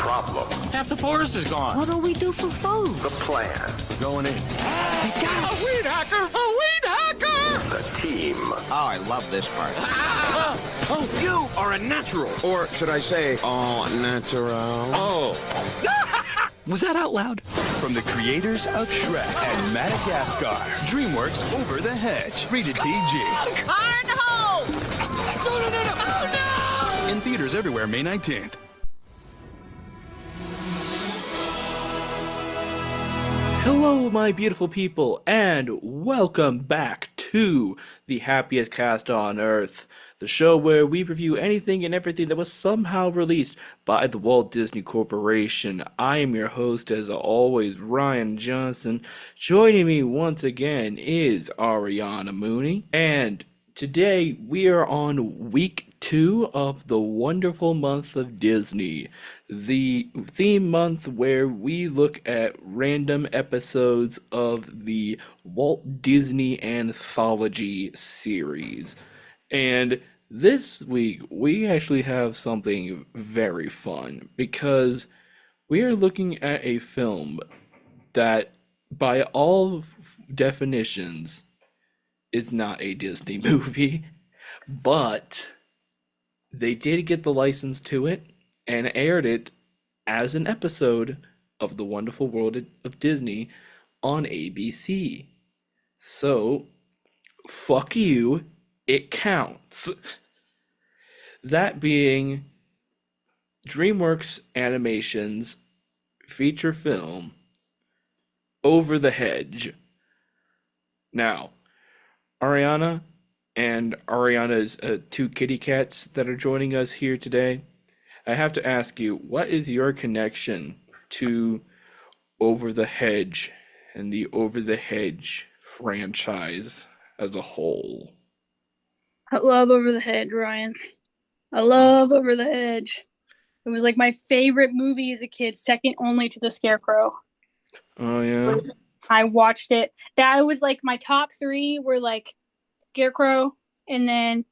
problem? Half the forest is gone. What do we do for food? The plan. Going in. Hey, got A weed hacker! A weed hacker! The team. Oh, I love this part. Oh, you are a natural. Or should I say, oh, natural? Oh. Was that out loud? From the creators of Shrek and Madagascar, Dreamworks Over the Hedge, rated PG. Carnival! No! Oh, no! In theaters everywhere May 19th. Hello, my beautiful people, and welcome back to the Happiest Cast on Earth, the show where we review anything and everything that was somehow released by the Walt Disney Corporation. I am your host, as always, Ryan Johnson. Joining me once again is Ariana Mooney, and today we are on week 2 of the wonderful month of Disney, the theme month where we look at random episodes of the Walt Disney Anthology series. And this week we actually have something very fun because we are looking at a film that, by all definitions, is not a Disney movie, but they did get the license to it and aired it as an episode of The Wonderful World of Disney on ABC. So, fuck you, it counts. That being DreamWorks Animation's feature film, Over the Hedge. Now, Ariana and Ariana's 2 kitty cats that are joining us here today, I have to ask you, what is your connection to Over the Hedge and the Over the Hedge franchise as a whole? I love Over the Hedge, Ryan. I love Over the Hedge. It was like my favorite movie as a kid, second only to The Scarecrow. Oh, yeah? I watched it. That was like my top 3 were like Scarecrow, and then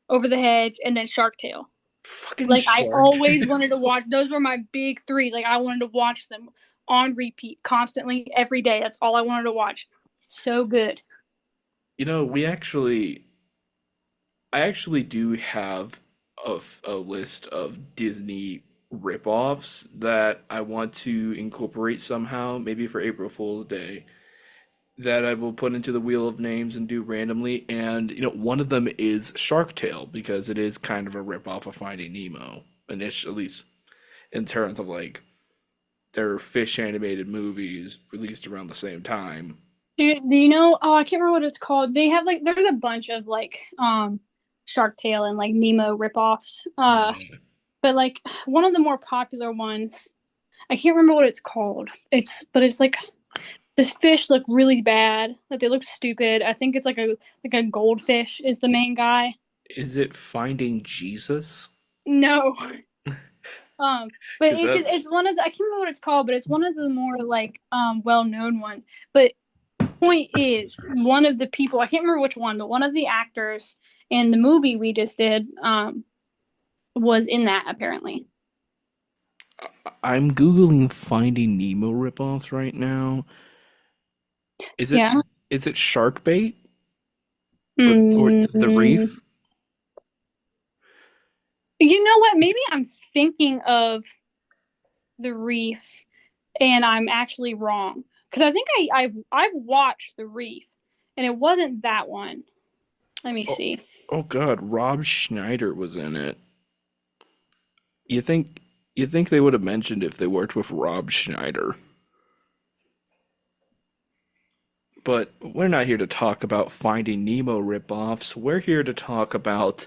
Over the Hedge, and then Shark Tale. Fucking like Shark I always wanted to watch. Those were my big 3. Like I wanted to watch them on repeat constantly every day. That's all I wanted to watch. So good. You know, I actually do have a list of Disney ripoffs that I want to incorporate somehow, maybe for April Fool's Day, that I will put into the wheel of names and do randomly. And, you know, one of them is Shark Tale, because it is kind of a ripoff of Finding Nemo, at least in terms of like their fish animated movies released around the same time. Do you know? Oh, I can't remember what it's called. They have like there's a bunch of like Shark Tale and like Nemo ripoffs. But like one of the more popular ones, I can't remember what it's called. It's like this fish look really bad. Like they look stupid. I think it's like a goldfish is the main guy. Is it Finding Jesus? No. But it's one of the, I can't remember what it's called, but it's one of the more like well-known ones. But point is, one of the people, I can't remember which one, but one of the actors in the movie we just did was in that, apparently. I'm Googling Finding Nemo ripoffs right now. Is it Shark Bait? Or The Reef? You know what? Maybe I'm thinking of The Reef, and I'm actually wrong. Because I think I've watched The Reef, and it wasn't that one. Let me see. Oh God, Rob Schneider was in it. You think they would have mentioned if they worked with Rob Schneider? But we're not here to talk about Finding Nemo ripoffs. We're here to talk about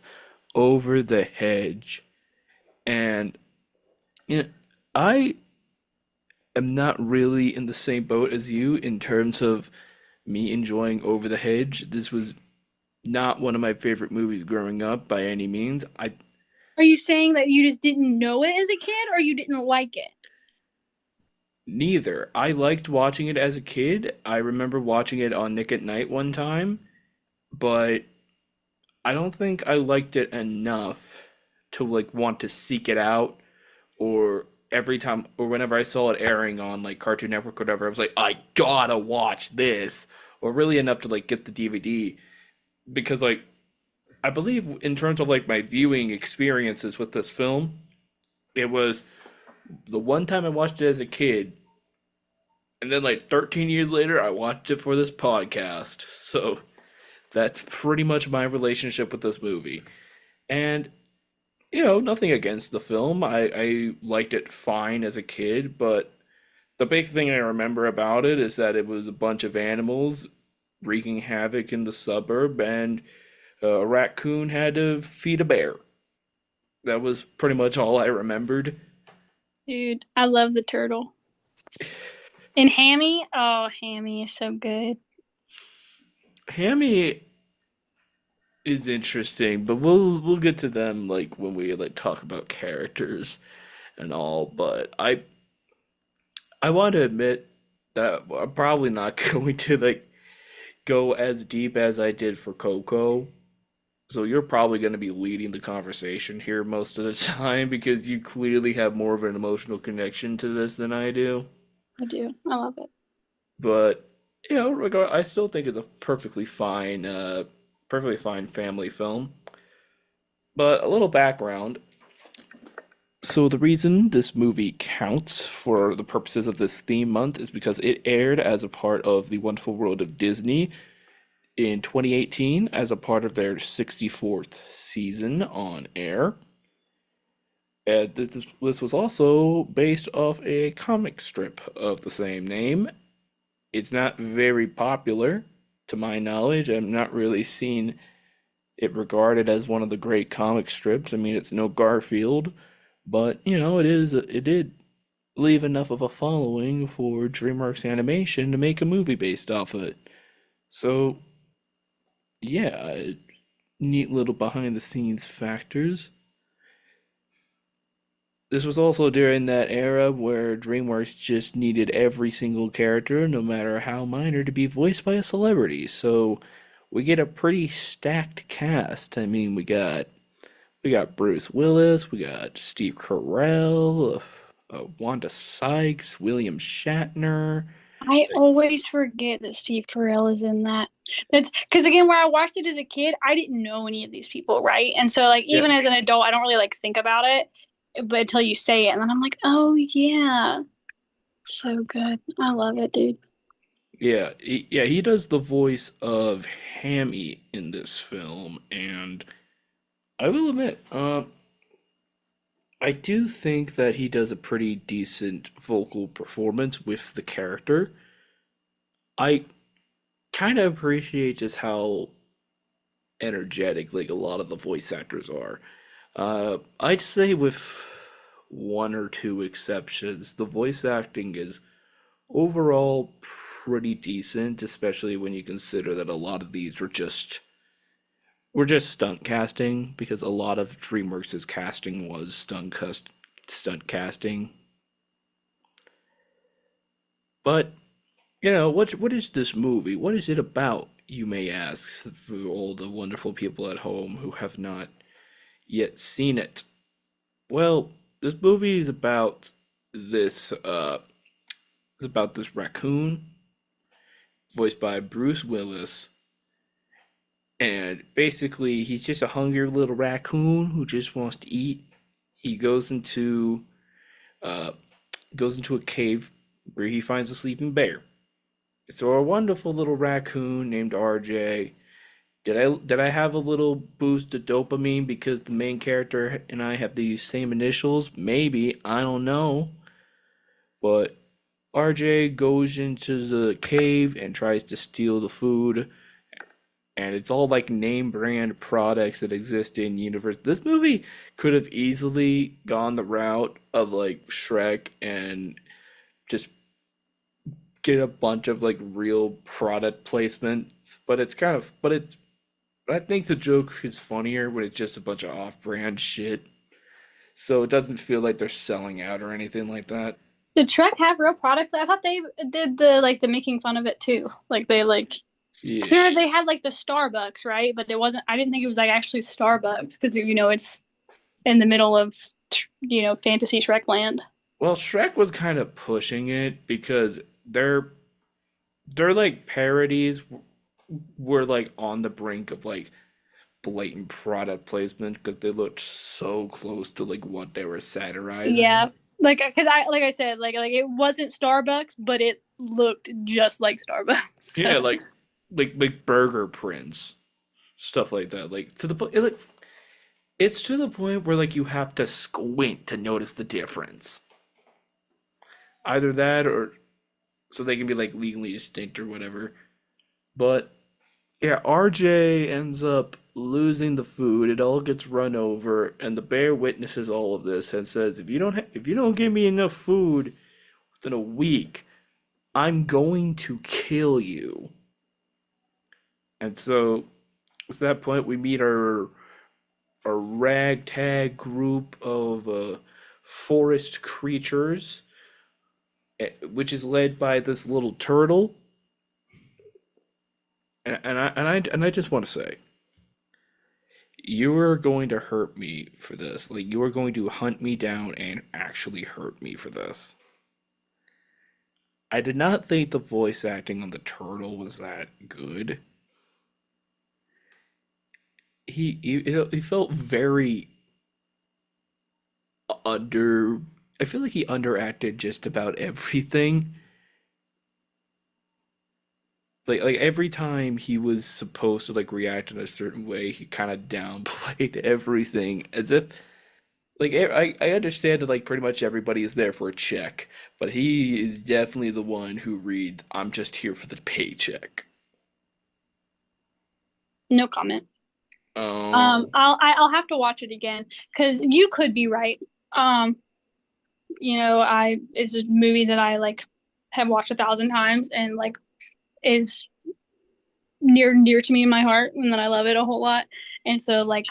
Over the Hedge. And you know, I am not really in the same boat as you in terms of me enjoying Over the Hedge. This was not one of my favorite movies growing up by any means. Are you saying that you just didn't know it as a kid, or you didn't like it? Neither. I liked watching it as a kid. I remember watching it on Nick at Night one time, but I don't think I liked it enough to like want to seek it out or every time or whenever I saw it airing on like Cartoon Network or whatever, I was like, I gotta watch this, or really enough to like get the DVD because like I believe in terms of like my viewing experiences with this film, it was the one time I watched it as a kid, and then like 13 years later, I watched it for this podcast. So that's pretty much my relationship with this movie. And nothing against the film. I liked it fine as a kid, but the big thing I remember about it is that it was a bunch of animals wreaking havoc in the suburb, and a raccoon had to feed a bear. That was pretty much all I remembered. Dude, I love the turtle. And Hammy, oh, Hammy is so good. Hammy is interesting, but we'll get to them like when we like talk about characters and all. But I want to admit that I'm probably not going to like go as deep as I did for Coco. So you're probably going to be leading the conversation here most of the time because you clearly have more of an emotional connection to this than I do. I do. I love it. But I still think it's a perfectly fine family film. But a little background. So the reason this movie counts for the purposes of this theme month is because it aired as a part of The Wonderful World of Disney in 2018 as a part of their 64th season on air. And this was also based off a comic strip of the same name. It's not very popular, to my knowledge. I'm not really seen it regarded as one of the great comic strips. I mean, it's no Garfield, but it did leave enough of a following for DreamWorks Animation to make a movie based off of it. So, yeah, neat little behind the scenes factors. This was also during that era where DreamWorks just needed every single character, no matter how minor, to be voiced by a celebrity. So we get a pretty stacked cast. I mean, we got Bruce Willis, we got Steve Carell, Wanda Sykes, William Shatner. I always forget that Steve Carell is in that. That's because again, where I watched it as a kid, I didn't know any of these people, right? And so like Yeah, even as an adult, I don't really like think about it, but until you say it, and then I'm like, oh yeah, so good. I love it, dude. he does the voice of Hammy in this film, and I will admit, I do think that he does a pretty decent vocal performance with the character. I kind of appreciate just how energetic like a lot of the voice actors are. I'd say with one or two exceptions, the voice acting is overall pretty decent, especially when you consider that a lot of these were just stunt casting because a lot of DreamWorks' casting was stunt casting. But what is this movie? What is it about? You may ask for all the wonderful people at home who have not yet seen it. Well, this movie this uh is about this raccoon voiced by Bruce Willis, and basically he's just a hungry little raccoon who just wants to eat. He uh goes into a cave where he finds a sleeping bear. So a wonderful little raccoon named RJ. Did I have a little boost of dopamine because the main character and I have the same initials? Maybe, I don't know. But RJ goes into the cave and tries to steal the food, and it's all like name brand products that exist in universe. This movie could have easily gone the route of like Shrek and just get a bunch of like real product placements, but I think the joke is funnier when it's just a bunch of off-brand shit. So it doesn't feel like they're selling out or anything like that. Did Shrek have real products? I thought they did the making fun of it too. Like they like I Yeah. figured they had like the Starbucks, right? But it wasn't. I didn't think it was like actually Starbucks because it's in the middle of fantasy Shrek land. Well, Shrek was kind of pushing it because their like parodies were like on the brink of like blatant product placement because they looked so close to like what they were Yeah, satirizing. like because I said like it wasn't Starbucks, but it looked just like Starbucks. Yeah, So like burger prints, stuff like that. Like to the point, like it's to the point where like you have to squint to notice the difference. Either that or so they can be like legally distinct or whatever. But yeah, RJ ends up losing the food. It all gets run over, and the bear witnesses all of this and says, if you don't give me enough food within a week, I'm going to kill you." And so at that point, we meet our ragtag group of forest creatures, which is led by this little turtle. And I just want to say, you are going to hurt me for this. Like you are going to hunt me down and actually hurt me for this. I did not think the voice acting on the turtle was that good. He felt very under. I feel like he underacted just about everything. Like every time he was supposed to like react in a certain way, he kind of downplayed everything as if like I understand that like pretty much everybody is there for a check, but he is definitely the one who reads, "I'm just here for the paycheck." no comment. Oh, I'll have to watch it again because you could be right. Um, I it's a movie that I like have watched 1,000 times and like is near and dear to me in my heart and that I love it a whole lot. And so like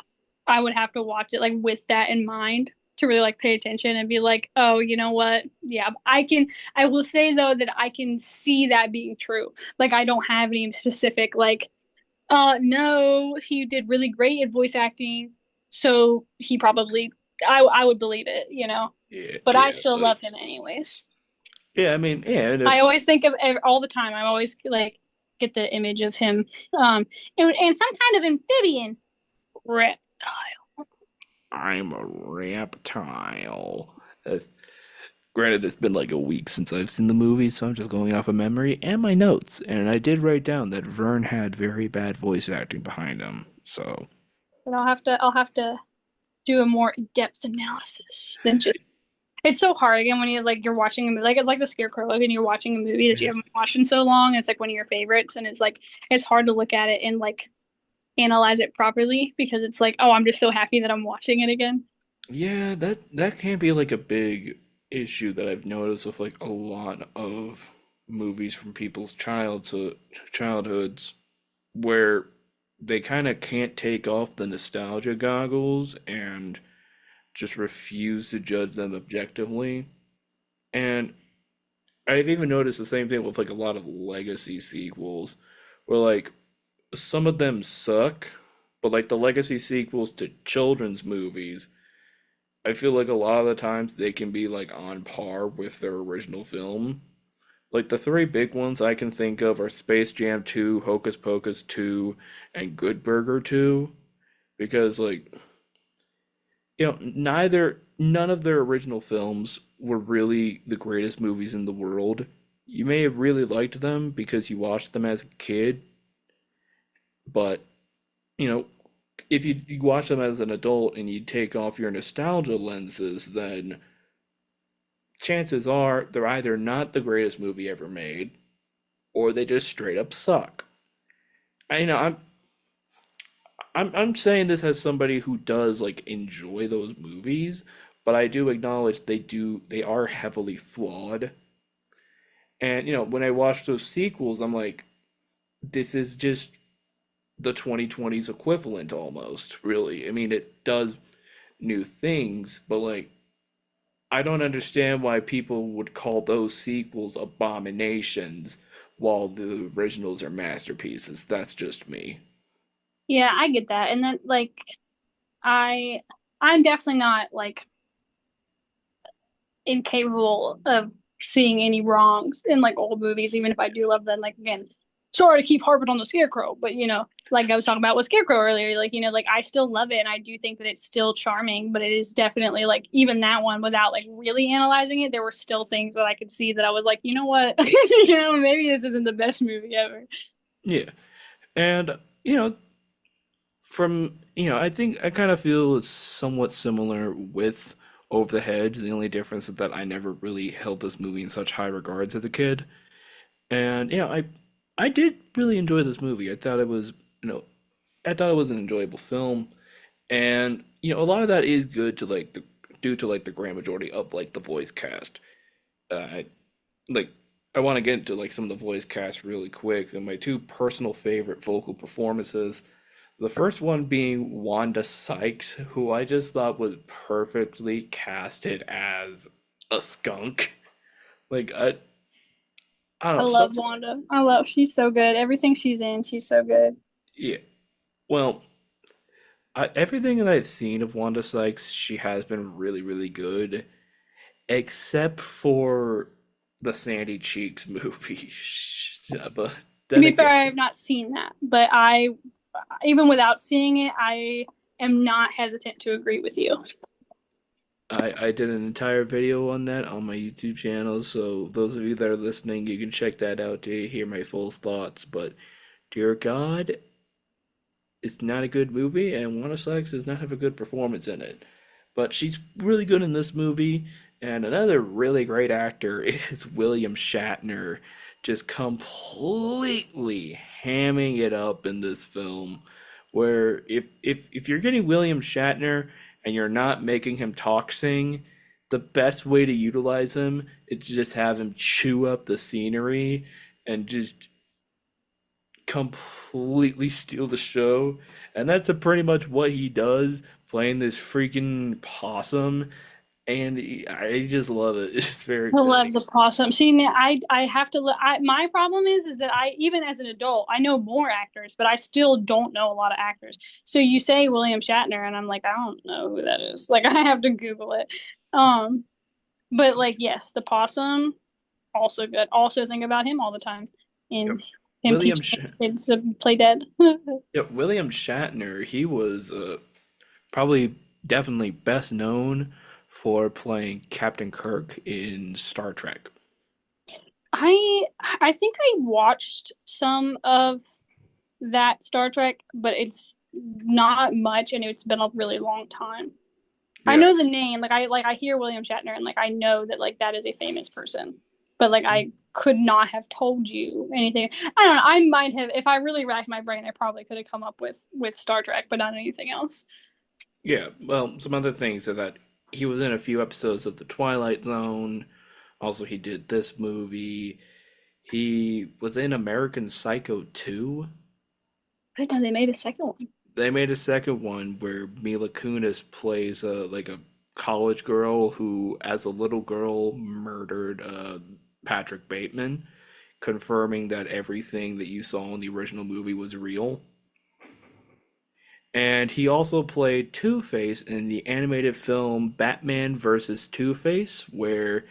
I would have to watch it like with that in mind to really like pay attention and be like, oh, you know what? Yeah, I will say though that I can see that being true. Like I don't have any specific like, no, he did really great at voice acting, so he probably I would believe it. yeah, But I yeah, still like love him anyways. yeah. I mean, yeah, and I if always think of all the time. I always like get the image of him, and some kind of amphibian reptile. I'm a reptile. Uh, Granted, it's been like a week since I've seen the movie, so I'm just going off of memory and my notes. And I did write down that Vern had very bad voice acting behind him. So, But I'll have to do a more in-depth analysis than just. It's so hard again when you're watching a movie like it's like the Scarecrow and you're watching a movie that you yeah. haven't watched in so long. It's like one of your favorites, and it's like it's hard to look at it and like analyze it properly because it's like, oh, I'm just so happy that I'm watching it again. Yeah, that can be like a big issue that I've noticed with like a lot of movies from people's childhoods where they kind of can't take off the nostalgia goggles and just refuse to judge them objectively. And I've even noticed the same thing with like a lot of legacy sequels where like some of them suck, but like the legacy sequels to children's movies, I feel like a lot of the times they can be like on par with their original film. Like the three big ones I can think of are Space Jam 2, Hocus Pocus 2, and Good Burger 2. Because like, none of their original films were really the greatest movies in the world. You may have really liked them because you watched them as a kid, but you know, if you watch them as an adult and you take off your nostalgia lenses, then chances are they're either not the greatest movie ever made or they just straight up suck. I know I'm saying this as somebody who does like enjoy those movies, but I do acknowledge they are heavily flawed. And when I watch those sequels, I'm like, this is just the 2020s equivalent almost, really. I mean, it does new things, but like I don't understand why people would call those sequels abominations while the originals are masterpieces. That's just me. Yeah, I get that. And then like I I'm definitely not like incapable of seeing any wrongs in like old movies, even if I do love them. Like again, sorry to keep harping on the Scarecrow, but like I was talking about with Scarecrow earlier, like like I still love it, and I do think that it's still charming. But it is definitely like even that one, without like really analyzing it, there were still things that I could see that I was like, you know what, maybe this isn't the best movie ever. Yeah. And, I think I kind of feel it's somewhat similar with Over the Hedge. The only difference is that I never really held this movie in such high regards as a kid. And, I did really enjoy this movie. I thought it was an enjoyable film. And, a lot of that is good to due to like the grand majority of like the voice cast. I like I want to get into like some of the voice cast really quick and my two personal favorite vocal performances. The first one being Wanda Sykes, who I just thought was perfectly casted as a skunk. Like I don't I know, love Wanda. She's so good. Everything she's in, she's so good. yeah. Well, everything that I've seen of Wanda Sykes, she has been really, really good, except for the Sandy Cheeks movie. Yeah, but To then be fair, again, I have not seen that, but I, even without seeing it, I am not hesitant to agree with you. I did an entire video on that on my YouTube channel, so those of you that are listening, you can check that out to hear my full thoughts. But dear God, it's not a good movie, and Wanda Sykes does not have a good performance in it. But she's really good in this movie, and another really great actor is William Shatner, just completely hamming it up in this film. Where if you're getting William Shatner and you're not making him talk sing, the best way to utilize him is to just have him chew up the scenery and just completely steal the show. And that's pretty much what he does, playing this freaking possum. And I just love it. It's very I love funny. the possum. See, I have to. My problem is that I, even as an adult, I know more actors, but I still don't know a lot of actors. So you say William Shatner, and I'm like, I don't know who that is. Like I have to Google it. Um, but like, yes, the possum also good. Also think about him all the time Yep. in him William teaching Sh- kids to play dead. yep, William Shatner, he was probably definitely best known for playing Captain Kirk in Star Trek. I think I watched some of that Star Trek, but it's not much, and it's been a really long time. I Yeah. know the name, like I hear William Shatner, and like I know that like that is a famous person, but like I could not have told you anything. I don't know. I might have, if I really racked my brain, I probably could have come up with Star Trek, but not anything else. Yeah, well, some other things are that he was in a few episodes of The Twilight Zone. Also, he did this movie. He was in American Psycho 2. I didn't know they made a second one. They made a second one where Mila Kunis plays a college girl who, as a little girl, murdered Patrick Bateman, confirming that everything that you saw in the original movie was real. And he also played Two-Face in the animated film Batman vs. Two-Face, where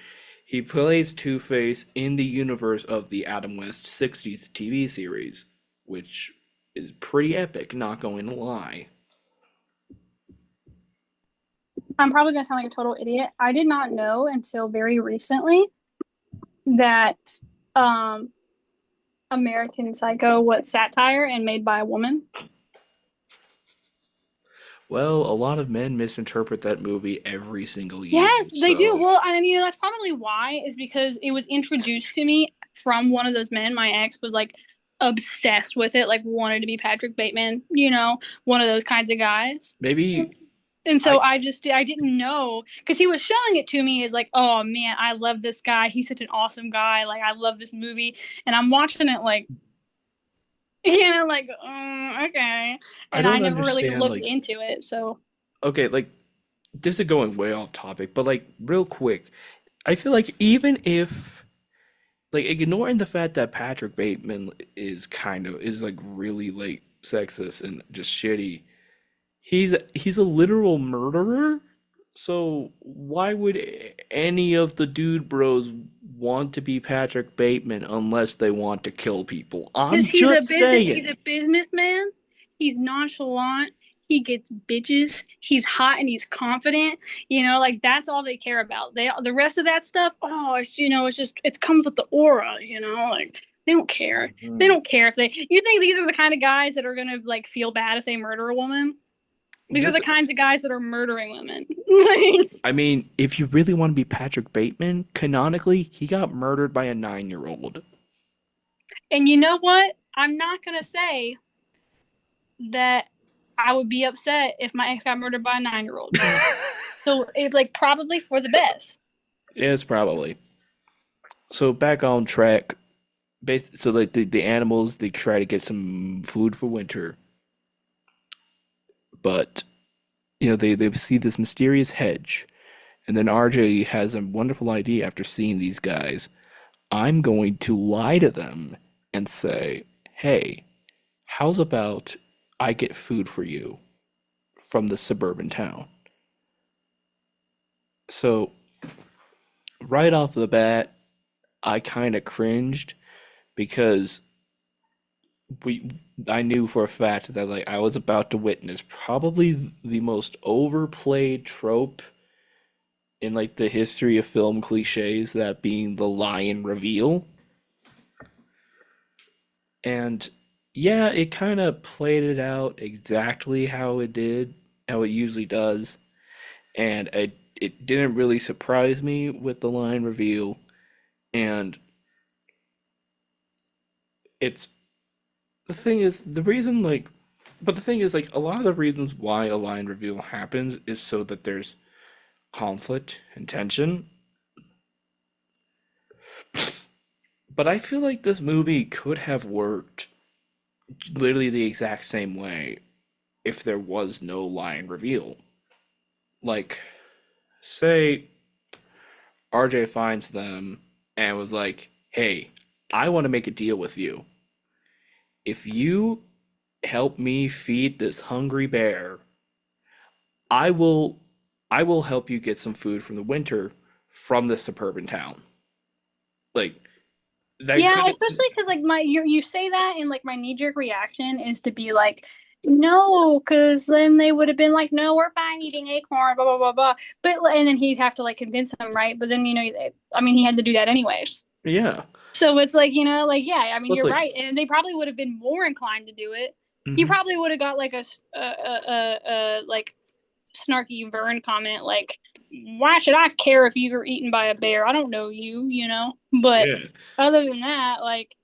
he plays Two-Face in the universe of the Adam West 60s TV series, which is pretty epic, not going to lie. I'm probably gonna sound like a total idiot. I did not know until very recently that um American Psycho was satire and made by a woman. Well, a lot of men misinterpret that movie every single year, Yes, they do. so Well, and that's probably why, is because it was introduced to me from one of those men. My ex was like obsessed with it, like wanted to be Patrick Bateman, one of those kinds of guys. maybe And so I I didn't know, because he was showing it to me as like, oh man, I love this guy. He's such an awesome guy. Like I love this movie, and I'm watching it like, like, okay. I And I don't never really understand looked like into it. So okay, like this is going way off topic, but like real quick, I feel like even if like ignoring the fact that Patrick Bateman is like really like sexist and just shitty, he's a literal murderer. So why would any of the dude bros want to be Patrick Bateman unless they want to kill people? Because I'm just he's saying. a businessman. He's nonchalant. He gets bitches. He's hot and he's confident. You know, like that's all they care about. The rest of that stuff, oh, it's it's just it's comes with the aura, like they don't care. They Mhm. don't care if they you think these are the kind of guys that are gonna like feel bad if they murder a woman? These are This, the kinds of guys that are murdering women. I mean, if you really want to be Patrick Bateman, canonically, he got murdered by a 9-year-old. And you know what? I'm not gonna say that I would be upset if my ex got murdered by a 9-year-old. So it like probably for the best. Yes, probably. So back on track. So like the animals, they try to get some food for winter, but they see this mysterious hedge, and then RJ has a wonderful idea after seeing these guys. I'm going to lie to them and say, "Hey, how's about I get food for you from the suburban town?" So right off the bat, I kind of cringed because we I knew for a fact that like I was about to witness probably the most overplayed trope in like the history of film cliches, that being the lion reveal. And yeah, it kind of played it out exactly how it usually does. And it didn't really surprise me with the line reveal. And it's the thing is, the reason like, but the thing is, like, a lot of the reasons why a line reveal happens is so that there's conflict and tension. But I feel like this movie could have worked literally the exact same way if there was no line reveal. Like, say RJ finds them and was like, "Hey, I want to make a deal with you. If you help me feed this hungry bear, I will I will help you get some food from the winter from the suburban town." Like that Yeah, could especially because like you say that and like my knee jerk reaction is to be like, no, because then they would have been like, no, we're fine eating acorn, blah blah blah blah. But and then he'd have to like convince them, right? But then I mean, he had to do that anyways. yeah. So it's like like yeah, I mean, Well, it's you're like right, and they probably would have been more inclined to do it. You mhm. probably would have got like like snarky Vern comment like, "Why should I care if you were eaten by a bear? I don't know you, you know." But Yeah. other than that, like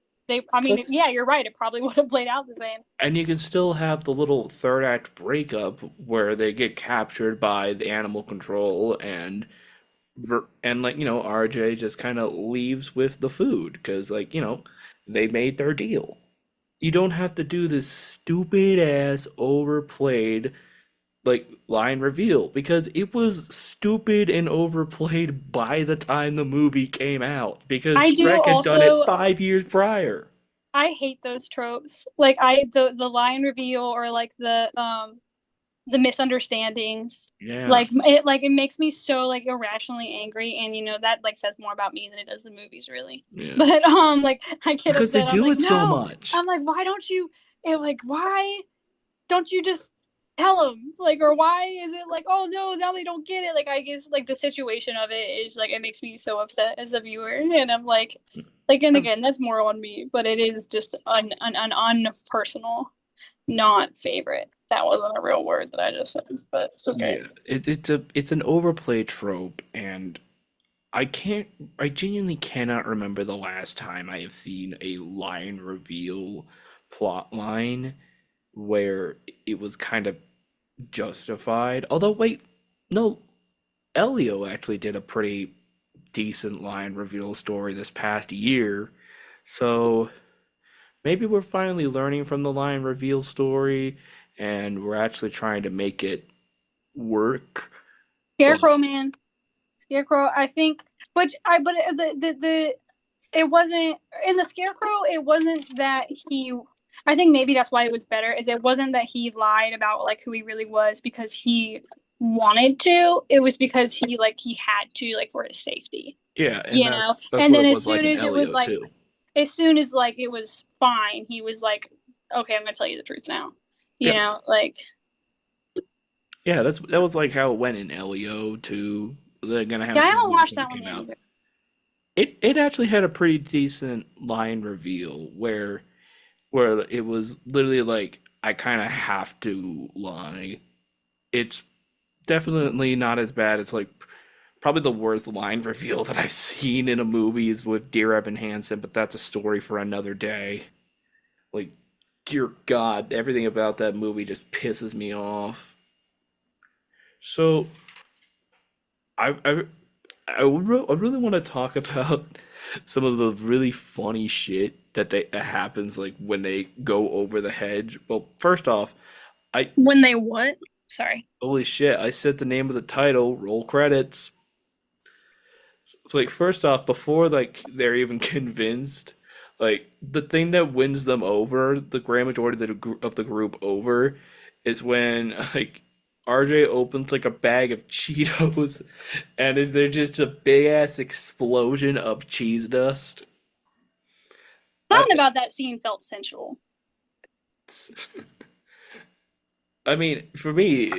I mean, Plus, yeah, you're right. It probably would have played out the same. and you can still have the little third act breakup where they get captured by the animal control and like RJ just kind of leaves with the food because like they made their deal. You don't have to do this stupid ass overplayed like line reveal because it was stupid and overplayed by the time the movie came out because I do Shrek had done it also. 5 years prior. I hate those tropes. Like the lion reveal or like the misunderstandings. Yeah. Like it makes me so like irrationally angry, and that like says more about me than it does the movies really. Yeah. But like I get Because they upset. I'm do like, it so no. much. I'm like, why don't you? Like, why don't you just tell them? Like, or why is it like, oh no, now they don't get it? Like, I guess like the situation of it is like it makes me so upset as a viewer, and I'm like, and Um, again, that's more on me, but it is just an unpersonal, not favorite. That wasn't a real word that I just said, but it's okay. yeah, it's an overplayed trope, and I can't I genuinely cannot remember the last time I have seen a line reveal plot line where it was kind of justified. Although wait, no, Elio actually did a pretty decent line reveal story this past year. So maybe we're finally learning from the line reveal story and we're actually trying to make it work. But Scarecrow man, Scarecrow. I think, but the it wasn't in the Scarecrow. It wasn't that he. I think maybe that's why it was better. Is it wasn't that he lied about like who he really was because he wanted to. It was because he had to, like, for his safety, Yeah, and you that's know. that's And what then it as was like soon in as it was Elio like, too. as soon as like it was fine, he was like, okay, I'm gonna tell you the truth now, Yeah, like. yeah, that was like how it went in Elio too. They're gonna have Yeah, a I scene haven't when watched it that one came yet out. either. It actually had a pretty decent line reveal where it was literally like I kind of have to lie. It's definitely not as bad as like probably the worst line reveal that I've seen in a movie is with Dear Evan Hansen, but that's a story for another day. Like, dear God, everything about that movie just pisses me off. So I I I really want to talk about some of the really funny shit that happens like when they go over the hedge. Well, first off, I When they what? Sorry. holy shit, I said the name of the title, roll credits. Like first off, before like they're even convinced, like the thing that wins them over, the grand majority of the group over, is when like RJ opens like a bag of Cheetos, and they're just a big ass explosion of cheese dust. I Something about that scene felt sensual. I mean, for me,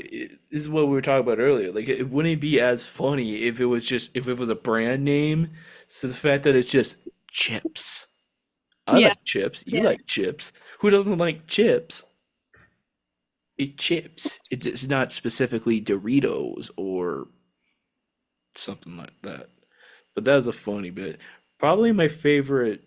this is what we were talking about earlier. Like, it wouldn't be as funny if it was just if it was a brand name. So the fact that it's just chips. I Yeah. like chips. You Yeah. like chips. Who doesn't like chips? It chips. It's not specifically Doritos or something like that. But that was a funny bit. Probably my favorite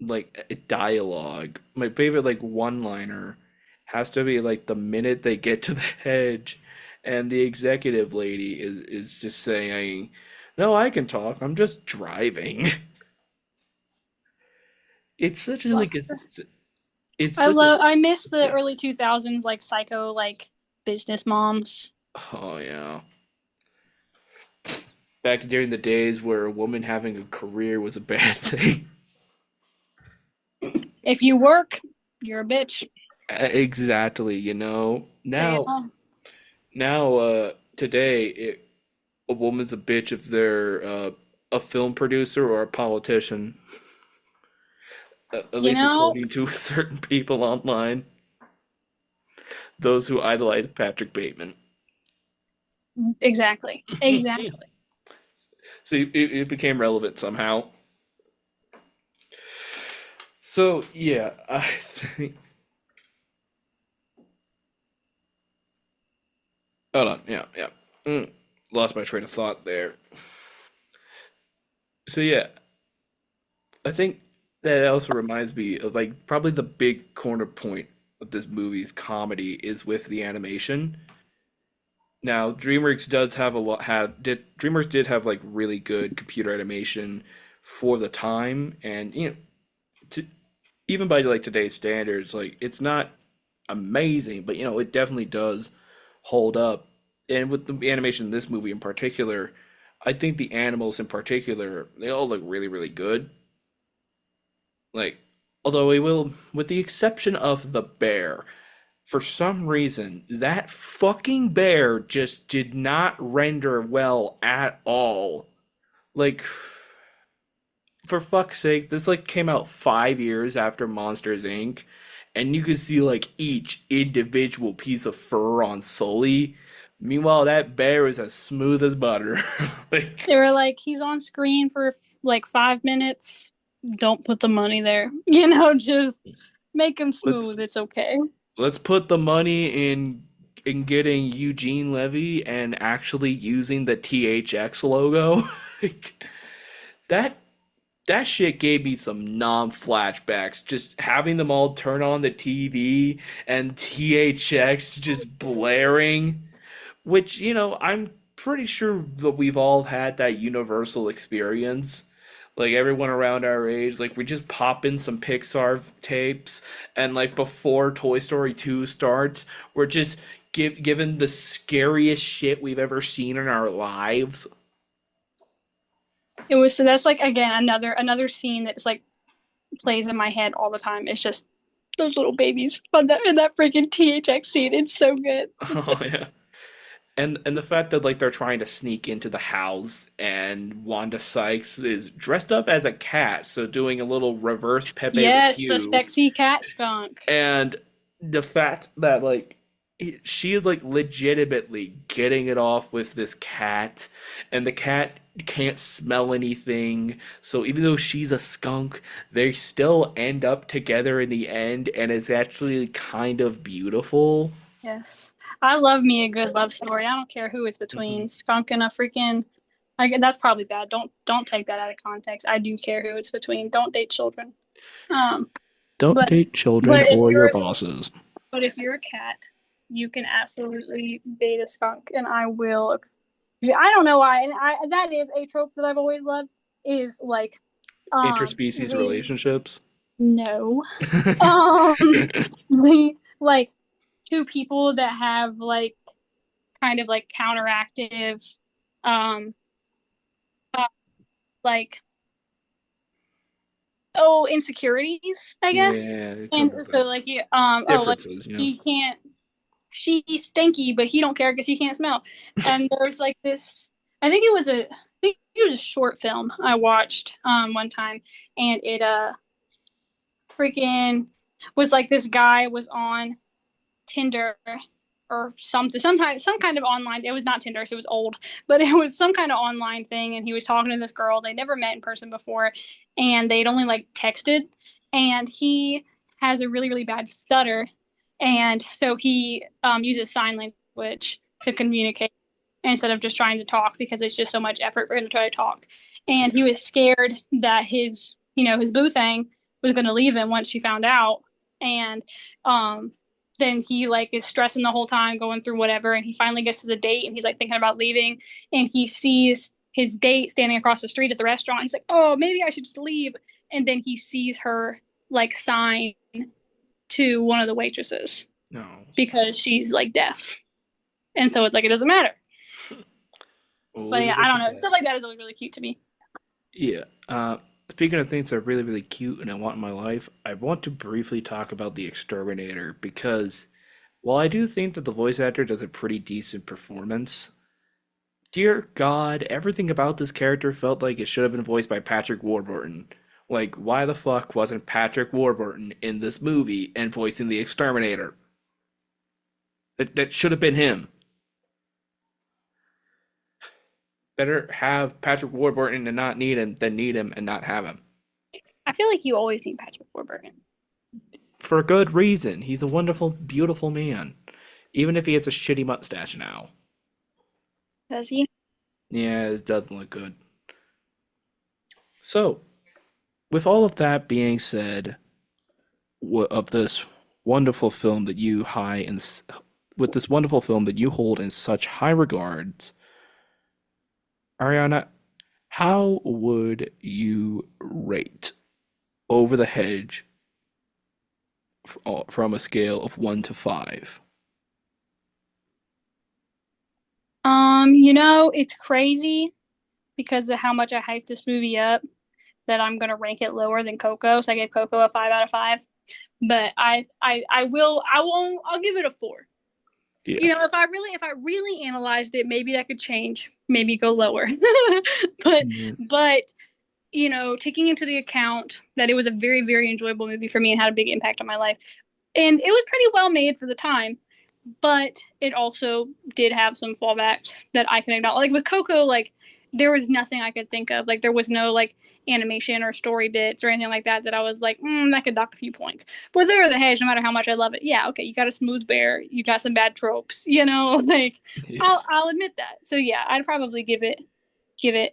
like dialogue. My favorite like one-liner has to be like the minute they get to the hedge and the executive lady is just saying, "No, I can talk. I'm just driving." It's such a like it's such a I miss the yeah. early 2000s, like, psycho, like, business moms. Oh yeah. Back during the days where a woman having a career was a bad thing. If you work, you're a bitch. Exactly, you know. Stay at Now, home. today, a woman's a bitch if they're a film producer or a politician, at You least know? according to certain people online, those who idolize Patrick Bateman. Exactly. Exactly. So it became relevant somehow. So yeah, I think. Hold on, yeah, yeah. Lost my train of thought there. So yeah, I think that also reminds me of like probably the big corner point of this movie's comedy is with the animation. Now, DreamWorks does have a lot had did DreamWorks did have like really good computer animation for the time, and to, even by like today's standards, like it's not amazing, but it definitely does hold up. And with the animation in this movie in particular, I think the animals in particular, they all look really, really good. Like, although we will, with the exception of the bear, for some reason, that fucking bear just did not render well at all. Like, for fuck's sake, this like came out 5 years after Monsters Inc. And you could see like each individual piece of fur on Sully. Meanwhile, that bear is as smooth as butter. Like, They were like, he's on screen for like 5 minutes. Don't put the money there. Just make him let's smooth. It's okay. let's put the money in getting Eugene Levy and actually using the THX logo. Like, that that shit gave me some non-flashbacks. Just having them all turn on the TV and THX just blaring, which, I'm pretty sure that we've all had that universal experience. Like everyone around our age, like we just pop in some Pixar tapes, and like before Toy Story 2 starts, we're just given the scariest shit we've ever seen in our lives. It was, so that's like, again, another scene that's like plays in my head all the time. It's just those little babies, but in that freaking THX scene, it's so good. It's so Oh yeah. And the fact that like they're trying to sneak into the house and Wanda Sykes is dressed up as a cat, so doing a little reverse Pepe Le Yes, the Pew. sexy cat skunk. And the fact that like she is like legitimately getting it off with this cat, and the cat can't smell anything. So even though she's a skunk, they still end up together in the end, and it's actually kind of beautiful. Yes. I love me a good love story. I don't care who it's Mhm. between. Skunk and a freaking that's probably bad. Don't take that out of context. I do care who it's between. Don't date children. Um, Don't but date children but if or you're your a bosses. but if you're a cat, you can absolutely date a skunk, and I will. I don't know why, and I that is a trope that I've always loved. Is like, Interspecies the relationships. no, um, the like two people that have like kind of like counteractive, um, uh, like insecurities, I guess. Yeah, And kind of so like you like differences, you know. he can't she's stinky, but he don't care because he can't smell. And there's like this. I think it was a short film I watched one time, and it freaking was like this guy was on Tinder or something, sometimes some kind of online. It was not Tinder, so it was old, but it was some kind of online thing. And he was talking to this girl they never met in person before, and they'd only like texted. And he has a really really bad stutter, and so he uses sign language to communicate instead of just trying to talk because it's just so much effort for him to try to talk. And he was scared that his boo thing was going to leave him once she found out. And um, then he like is stressing the whole time going through whatever, and he finally gets to the date and he's like thinking about leaving, and he sees his date standing across the street at the restaurant. He's like, oh, maybe I should just leave. And then he sees her like sign to one of the waitresses No. because she's like deaf, and so it's like it doesn't matter. But Always yeah, I look don't at know, that. stuff like that is always really cute to me. Yeah. Speaking of things that are really, really cute and I want in my life, I want to briefly talk about the Exterminator because while I do think that the voice actor does a pretty decent performance, dear God, everything about this character felt like it should have been voiced by Patrick Warburton. Like, why the fuck wasn't Patrick Warburton in this movie and voicing the Exterminator? That should have been him. Better have Patrick Warburton and not need him than need him and not have him. I feel like you always need Patrick Warburton. For a good reason. He's a wonderful, beautiful man. Even if he has a shitty mustache now. Does he? Yeah, it doesn't look good. So, with all of that being said, of this wonderful film that you high in, with this wonderful film that you hold in such high regards, Ariana, how would you rate Over the Hedge from a scale of 1 to 5? It's crazy because of how much I hyped this movie up that I'm gonna rank it lower than Coco. So I gave Coco a 5 out of 5. But I'll give it a 4. Yeah. If I really analyzed it, maybe that could change, maybe go lower. but Yeah. but taking into the account that it was a very, very enjoyable movie for me and had a big impact on my life. And it was pretty well made for the time, but it also did have some fallbacks that I can acknowledge. Like with Coco, like there was nothing I could think of. Like there was no like animation or story bits or anything like that I was like, that could dock a few points. But with Over the Hedge, no matter how much I love it, yeah, okay, you got a smooth bear, you got some bad tropes, like Yeah. I'll admit that. So yeah, I'd probably give it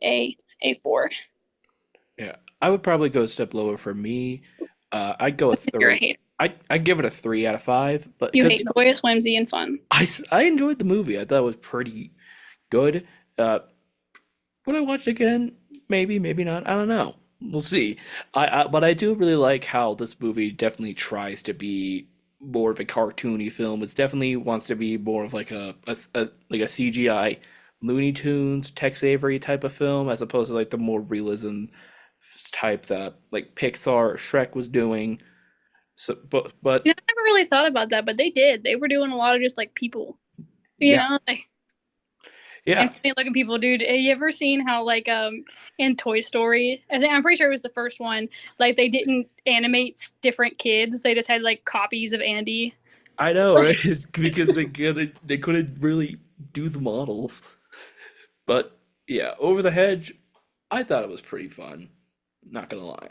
a 4. Yeah. I would probably go a step lower for me. I'd go a You're a three. hater. I'd give it a 3 out of 5, but You because hate joyous, whimsy, and fun. I enjoyed the movie. I thought it was pretty good. Uh, would I watch it again? Maybe, maybe not. I don't know. We'll see. But I do really like how this movie definitely tries to be more of a cartoony film. It definitely wants to be more of like a CGI Looney Tunes, Tex Avery type of film, as opposed to like the more realism type that like Pixar or Shrek was doing. So, but I never really thought about that, but they did. They were doing a lot of just like people, yeah, like Yeah, and funny looking people, dude. Have you ever seen how like in Toy Story? I'm pretty sure it was the first one. Like they didn't animate different kids; they just had like copies of Andy. I know, right? It's because they couldn't really do the models. But yeah, Over the Hedge, I thought it was pretty fun. Not gonna lie.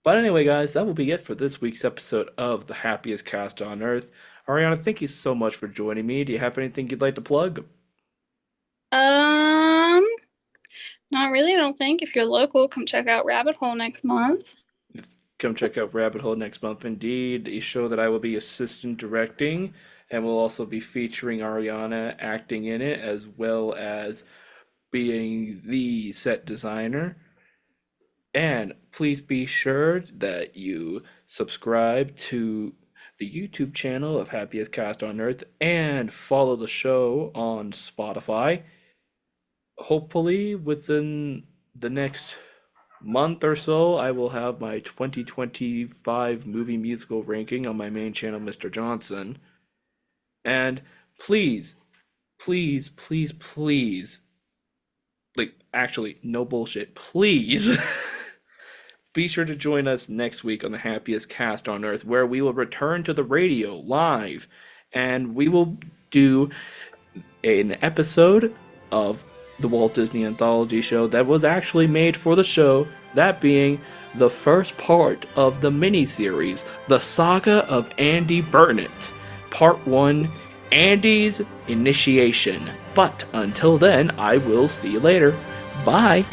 But anyway, guys, that will be it for this week's episode of the Happiest Cast on Earth. Ariana, thank you so much for joining me. Do you have anything you'd like to plug? Um, Not really. I don't think. If you're local, come check out Rabbit Hole next month. Come check out Rabbit Hole next month. Indeed, a show that I will be assistant directing, and will also be featuring Ariana acting in it, as well as being the set designer. And please be sure that you subscribe to the YouTube channel of Happiest Cast on Earth and follow the show on Spotify. Hopefully, within the next month or so, I will have my 2025 movie musical ranking on my main channel, Mr. Johnson. And please, please, please, please, like, actually, no bullshit, please. Be sure to join us next week on the Happiest Cast on Earth, where we will return to the radio live, and we will do an episode of the Walt Disney Anthology show that was actually made for the show, that being the first part of the miniseries, The Saga of Andy Burnett, Part 1, Andy's Initiation. But until then, I will see you later. Bye!